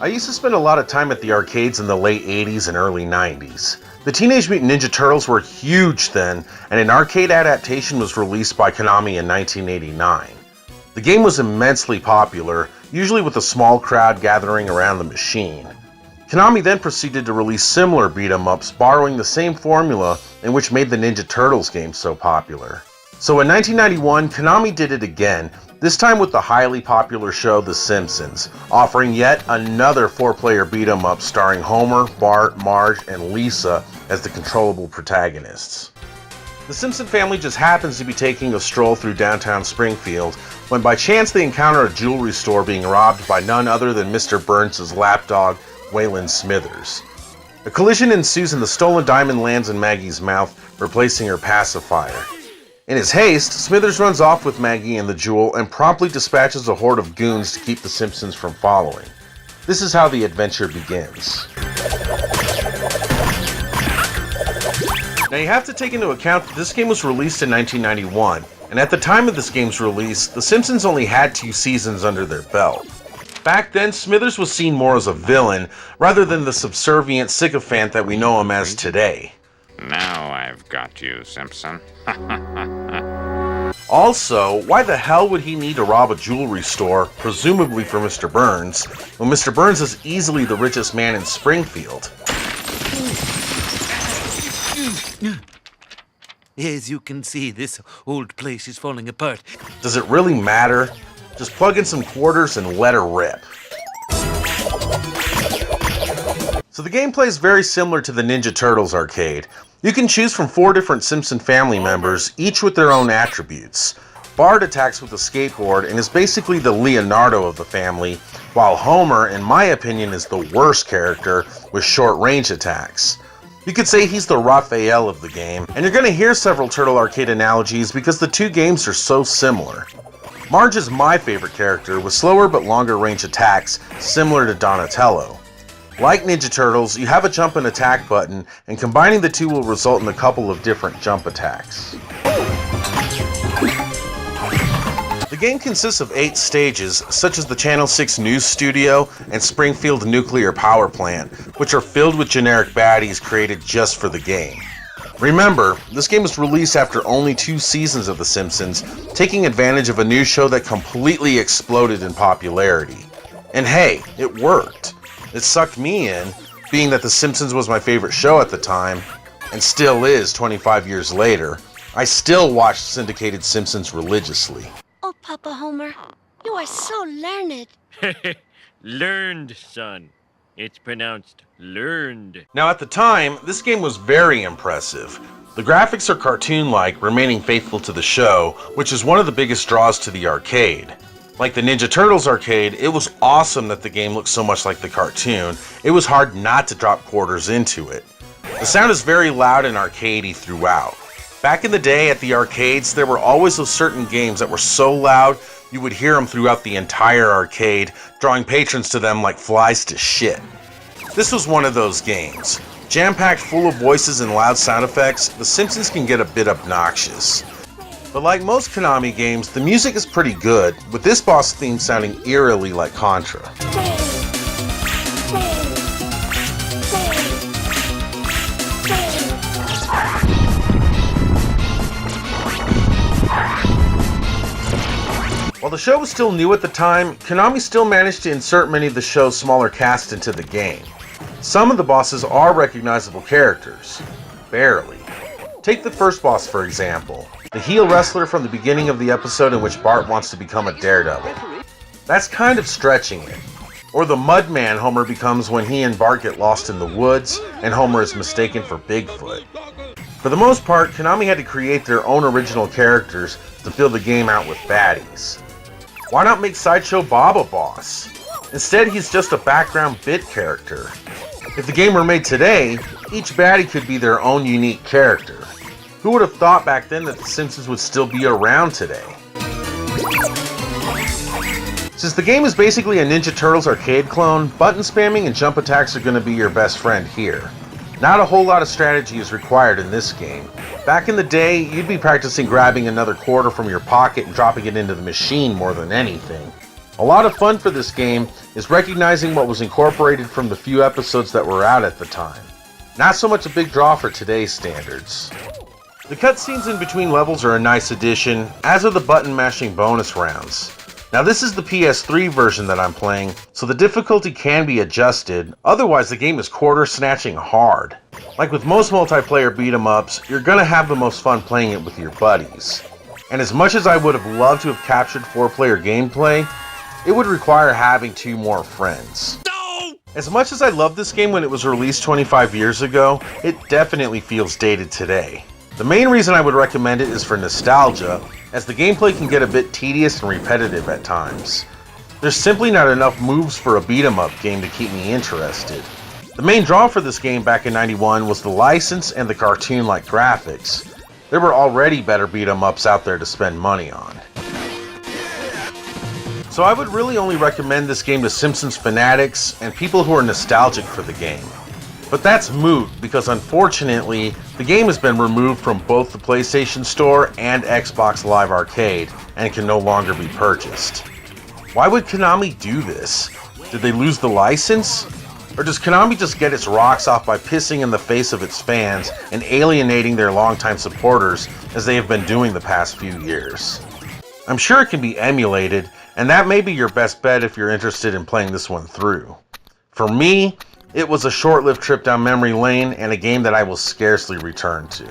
I used to spend a lot of time at the arcades in the late 80s and early 90s. The Teenage Mutant Ninja Turtles were huge then, and an arcade adaptation was released by Konami in 1989. The game was immensely popular, usually with a small crowd gathering around the machine. Konami then proceeded to release similar beat-em-ups, borrowing the same formula in which made the Ninja Turtles game so popular. So in 1991, Konami did it again, this time with the highly popular show The Simpsons, offering yet another 4-player beat-em-up starring Homer, Bart, Marge, and Lisa as the controllable protagonists. The Simpson family just happens to be taking a stroll through downtown Springfield when by chance they encounter a jewelry store being robbed by none other than Mr. Burns' lapdog, Waylon Smithers. A collision ensues and the stolen diamond lands in Maggie's mouth, replacing her pacifier. In his haste, Smithers runs off with Maggie and the jewel and promptly dispatches a horde of goons to keep the Simpsons from following. This is how the adventure begins. Now you have to take into account that this game was released in 1991, and at the time of this game's release, The Simpsons only had 2 seasons under their belt. Back then, Smithers was seen more as a villain, rather than the subservient sycophant that we know him as today. Now I've got you, Simpson. Also, why the hell would he need to rob a jewelry store, presumably for Mr. Burns, when Mr. Burns is easily the richest man in Springfield? As you can see, this old place is falling apart. Does it really matter? Just plug in some quarters and let her rip. So the gameplay is very similar to the Ninja Turtles arcade. You can choose from 4 different Simpson family members, each with their own attributes. Bart attacks with a skateboard and is basically the Leonardo of the family, while Homer, in my opinion, is the worst character with short-range attacks. You could say he's the Raphael of the game, and you're going to hear several Turtle Arcade analogies because the 2 games are so similar. Marge is my favorite character, with slower but longer range attacks, similar to Donatello. Like Ninja Turtles, you have a jump and attack button, and combining the 2 will result in a couple of different jump attacks. The game consists of 8 stages, such as the Channel 6 News Studio and Springfield Nuclear Power Plant, which are filled with generic baddies created just for the game. Remember, this game was released after only 2 seasons of The Simpsons, taking advantage of a new show that completely exploded in popularity. And hey, it worked. It sucked me in, being that The Simpsons was my favorite show at the time, and still is 25 years later. I still watch syndicated Simpsons religiously. Oh, Papa Homer, you are so learned. Learned, son. It's pronounced learned. Now at the time, this game was very impressive. The graphics are cartoon-like, remaining faithful to the show, which is one of the biggest draws to the arcade. Like the Ninja Turtles arcade, it was awesome that the game looked so much like the cartoon. It was hard not to drop quarters into it. The sound is very loud and arcadey throughout. Back in the day at the arcades, there were always those certain games that were so loud you would hear them throughout the entire arcade, drawing patrons to them like flies to shit. This was one of those games. Jam-packed full of voices and loud sound effects, The Simpsons can get a bit obnoxious. But like most Konami games, the music is pretty good, with this boss theme sounding eerily like Contra. While the show was still new at the time, Konami still managed to insert many of the show's smaller cast into the game. Some of the bosses are recognizable characters. Barely. Take the first boss for example, the heel wrestler from the beginning of the episode in which Bart wants to become a daredevil. That's kind of stretching it. Or the Mudman Homer becomes when he and Bart get lost in the woods and Homer is mistaken for Bigfoot. For the most part, Konami had to create their own original characters to fill the game out with baddies. Why not make Sideshow Bob a boss? Instead, he's just a background bit character. If the game were made today, each baddie could be their own unique character. Who would have thought back then that The Simpsons would still be around today? Since the game is basically a Ninja Turtles arcade clone, button spamming and jump attacks are going to be your best friend here. Not a whole lot of strategy is required in this game. Back in the day, you'd be practicing grabbing another quarter from your pocket and dropping it into the machine more than anything. A lot of fun for this game is recognizing what was incorporated from the few episodes that were out at the time. Not so much a big draw for today's standards. The cutscenes in between levels are a nice addition, as are the button mashing bonus rounds. Now this is the PS3 version that I'm playing, so the difficulty can be adjusted, otherwise the game is quarter snatching hard. Like with most multiplayer beat 'em ups, you're gonna have the most fun playing it with your buddies. And as much as I would have loved to have captured 4-player gameplay, it would require having 2 more friends. No! As much as I loved this game when it was released 25 years ago, it definitely feels dated today. The main reason I would recommend it is for nostalgia, as the gameplay can get a bit tedious and repetitive at times. There's simply not enough moves for a beat 'em up game to keep me interested. The main draw for this game back in '91 was the license and the cartoon-like graphics. There were already better beat 'em ups out there to spend money on. So I would really only recommend this game to Simpsons fanatics and people who are nostalgic for the game. But that's moot because unfortunately, the game has been removed from both the PlayStation Store and Xbox Live Arcade and can no longer be purchased. Why would Konami do this? Did they lose the license? Or does Konami just get its rocks off by pissing in the face of its fans and alienating their longtime supporters as they have been doing the past few years? I'm sure it can be emulated, and that may be your best bet if you're interested in playing this one through. For me, it was a short-lived trip down memory lane and a game that I will scarcely return to.